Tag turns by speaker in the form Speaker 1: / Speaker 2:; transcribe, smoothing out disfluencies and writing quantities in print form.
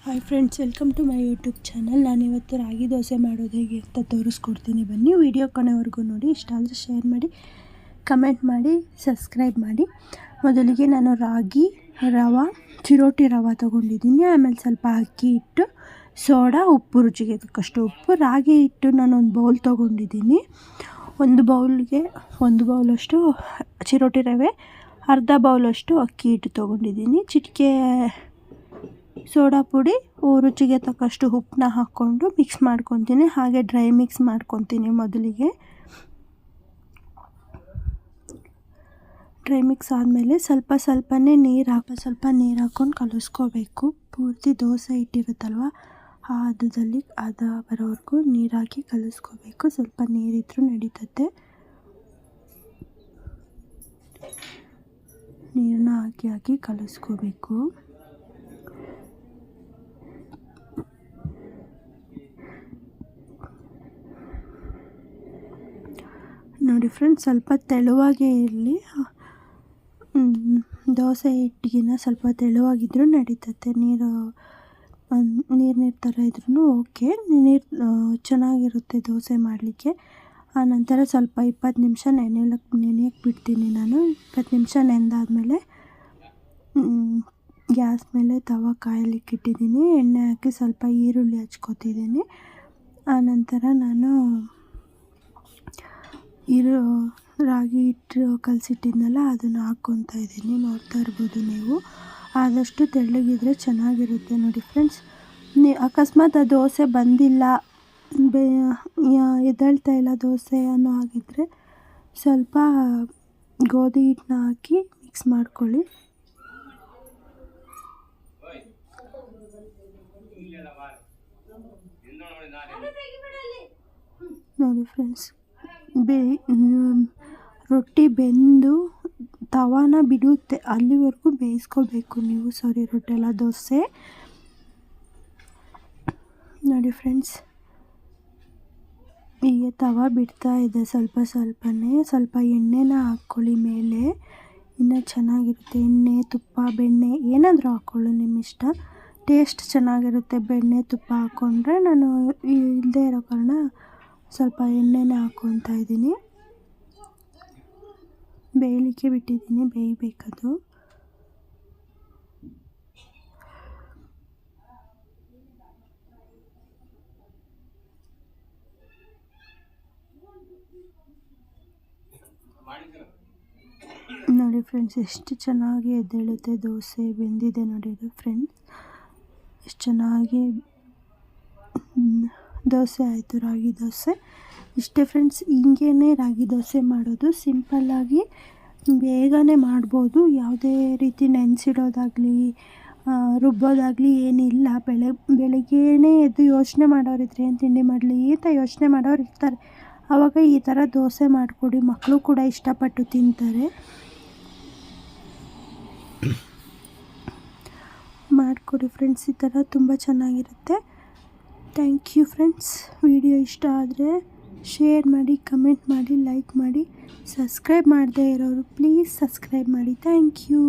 Speaker 1: Hi friends, welcome to my YouTube channel. ನಾನಿವತ್ತು ರಾಗಿ ದೋಸೆ ಮಾಡೋದು ಹೇಗೆ ಅಂತ ತೋರಿಸ್ಕೊಡ್ತೀನಿ. ಬನ್ನಿ, ವಿಡಿಯೋ ಕೊನೆವರೆಗೂ ನೋಡಿ. ಇಷ್ಟ ಆದರೆ ಶೇರ್ ಮಾಡಿ, ಕಮೆಂಟ್ ಮಾಡಿ, ಸಬ್ಸ್ಕ್ರೈಬ್ ಮಾಡಿ. ಮೊದಲಿಗೆ ನಾನು ರಾಗಿ ರವೆ, ಚಿರೋಟಿ ರವೆ ತೊಗೊಂಡಿದ್ದೀನಿ. ಆಮೇಲೆ ಸ್ವಲ್ಪ ಅಕ್ಕಿ ಹಿಟ್ಟು, ಸೋಡಾ, ಉಪ್ಪು, ರುಚಿಗೆ ತಕ್ಕಷ್ಟು ಉಪ್ಪು. ರಾಗಿ ಹಿಟ್ಟು ನಾನು ಒಂದು ಬೌಲ್ ತೊಗೊಂಡಿದ್ದೀನಿ. ಒಂದು ಬೌಲಷ್ಟು ಚಿರೋಟಿ ರವೆ, ಅರ್ಧ ಬೌಲಷ್ಟು ಅಕ್ಕಿ ಹಿಟ್ಟು ತೊಗೊಂಡಿದ್ದೀನಿ. ಚಿಟಿಕೆ ಸೋಡಾ ಪುಡಿ, ರುಚಿಗೆ ತಕ್ಕಷ್ಟು ಉಪ್ಪನ್ನ ಹಾಕ್ಕೊಂಡು ಮಿಕ್ಸ್ ಮಾಡ್ಕೊತೀನಿ. ಹಾಗೆ ಡ್ರೈ ಮಿಕ್ಸ್ ಮಾಡ್ಕೊತೀನಿ. ಮೊದಲಿಗೆ ಡ್ರೈ ಮಿಕ್ಸ್ ಆದಮೇಲೆ ಸ್ವಲ್ಪನೇ ನೀರು ಹಾಕ್ಕೊಂಡು ಕಲಿಸ್ಕೋಬೇಕು. ಪೂರ್ತಿ ದೋಸೆ ಇಟ್ಟಿರುತ್ತಲ್ವ, ಆ ಹದದಲ್ಲಿ ಬರೋವರೆಗೂ ನೀರು ಹಾಕಿ ಕಲಿಸ್ಕೋಬೇಕು. ಸ್ವಲ್ಪ ನೀರಿದ್ರೂ ನಡೀತದೆ. ನೀರನ್ನ ಹಾಕಿ ಕಲಿಸ್ಕೋಬೇಕು. ನೋಡಿ ಫ್ರೆಂಡ್ಸ್, ಸ್ವಲ್ಪ ತೆಳುವಾಗೇ ಇರಲಿ. ದೋಸೆ ಹಿಟ್ಟಿಗಿನ ಸ್ವಲ್ಪ ತೆಳುವಾಗಿದ್ರೂ ನಡೀತದೆ. ನೀರು ಥರ ಇದ್ರೂ ಓಕೆ. ನೀರು ಚೆನ್ನಾಗಿರುತ್ತೆ ದೋಸೆ ಮಾಡಲಿಕ್ಕೆ. ಆನಂತರ ಸ್ವಲ್ಪ 20 ನಿಮಿಷ ನೆನೆಯಕ್ಕೆ ಬಿಡ್ತೀನಿ. ನಾನು 20 ನಿಮಿಷ ನೆಂದಾದಮೇಲೆ ಗ್ಯಾಸ್ ಮೇಲೆ ತವ ಕಾಯಲಿಕ್ಕೆ ಇಟ್ಟಿದ್ದೀನಿ. ಎಣ್ಣೆ ಹಾಕಿ ಸ್ವಲ್ಪ ಈರುಳ್ಳಿ ಹಚ್ಕೊತಿದ್ದೀನಿ. ಆನಂತರ ನಾನು ರಾಗಿ ಹಿಟ್ಟು ಕಲಸಿಟ್ಟಿದ್ನಲ್ಲ, ಅದನ್ನು ಹಾಕ್ಕೊತಾ ಇದ್ದೀನಿ. ನೋಡ್ತಾ ಇರ್ಬೋದು ನೀವು. ಆದಷ್ಟು ತೆಳ್ಳಗಿದ್ರೆ ಚೆನ್ನಾಗಿರುತ್ತೆ. ನೋಡಿ ಫ್ರೆಂಡ್ಸ್, ಅಕಸ್ಮಾತ್ ಆ ದೋಸೆ ಬಂದಿಲ್ಲ, ಎದ್ದೇಳ್ತಾ ಇಲ್ಲ ದೋಸೆ ಅನ್ನೋ ಆಗಿದ್ದರೆ ಸ್ವಲ್ಪ ಗೋಧಿ ಹಿಟ್ಟನ್ನ ಹಾಕಿ ಮಿಕ್ಸ್ ಮಾಡ್ಕೊಳ್ಳಿ. ನೋಡಿ ಫ್ರೆಂಡ್ಸ್, ರೊಟ್ಟಿ ಬೆಂದು ತವಾನ ಬಿಡುತ್ತೆ, ಅಲ್ಲಿವರೆಗೂ ಬೇಯಿಸ್ಕೋಬೇಕು ನೀವು. ರೊಟ್ಟಿ ಎಲ್ಲ ದೋಸೆ. ನೋಡಿ ಫ್ರೆಂಡ್ಸ್, ಹೀಗೆ ತವ ಬಿಡ್ತಾ ಇದೆ. ಸ್ವಲ್ಪ ಎಣ್ಣೆನ ಹಾಕ್ಕೊಳ್ಳಿ ಮೇಲೆ. ಇನ್ನೂ ಚೆನ್ನಾಗಿರುತ್ತೆ. ಎಣ್ಣೆ, ತುಪ್ಪ, ಬೆಣ್ಣೆ ಏನಾದರೂ ಹಾಕ್ಕೊಳ್ಳಿ, ನಿಮ್ಮ ಇಷ್ಟ. ಟೇಸ್ಟ್ ಚೆನ್ನಾಗಿರುತ್ತೆ ಬೆಣ್ಣೆ ತುಪ್ಪ ಹಾಕ್ಕೊಂಡ್ರೆ. ನಾನು ಇಲ್ಲದೇ ಇರೋ ಕಾರಣ ಸ್ವಲ್ಪ ಎಣ್ಣೆನ ಹಾಕ್ಕೊತಾ ಇದ್ದೀನಿ. ಬೇಯಲಿಕ್ಕೆ ಬಿಟ್ಟಿದ್ದೀನಿ, ಬೇಯಬೇಕದು. ನೋಡಿ ಫ್ರೆಂಡ್ಸ್, ಎಷ್ಟು ಚೆನ್ನಾಗಿ ಎದ್ದೇಳುತ್ತೆ ದೋಸೆ. ಬೆಂದಿದೆ ನೋಡಿ ಫ್ರೆಂಡ್ಸ್, ಎಷ್ಟು ಚೆನ್ನಾಗಿ ದೋಸೆ ಆಯಿತು, ರಾಗಿ ದೋಸೆ. ಇಷ್ಟೇ ಫ್ರೆಂಡ್ಸ್, ಹಿಂಗೇ ರಾಗಿ ದೋಸೆ ಮಾಡೋದು. ಸಿಂಪಲ್ಲಾಗಿ ಬೇಗನೆ ಮಾಡ್ಬೋದು. ಯಾವುದೇ ರೀತಿ ನೆನೆಸಿಡೋದಾಗಲಿ ರುಬ್ಬೋದಾಗಲಿ ಏನಿಲ್ಲ. ಬೆಳಗ್ಗೆನೇ ಎದ್ದು ಯೋಚನೆ ಮಾಡೋರಿದ್ರೆ ಏನು ತಿಂಡಿ ಮಾಡಲಿ ಅಂತ ಯೋಚನೆ ಮಾಡೋರು ಇರ್ತಾರೆ. ಆವಾಗ ಈ ಥರ ದೋಸೆ ಮಾಡಿಕೊಡಿ, ಮಕ್ಕಳು ಕೂಡ ಇಷ್ಟಪಟ್ಟು ತಿಂತಾರೆ. ಮಾಡಿಕೊಡಿ ಫ್ರೆಂಡ್ಸ್, ಈ ಥರ ತುಂಬ ಚೆನ್ನಾಗಿರುತ್ತೆ. Thank you friends. ವಿಡಿಯೋ ಇಷ್ಟ ಆದರೆ ಶೇರ್ ಮಾಡಿ, ಕಮೆಂಟ್ ಮಾಡಿ, ಲೈಕ್ ಮಾಡಿ. ಸಬ್ಸ್ಕ್ರೈಬ್ ಮಾಡದೇ ಇರೋರು ಪ್ಲೀಸ್ ಸಬ್ಸ್ಕ್ರೈಬ್ ಮಾಡಿ. Thank you.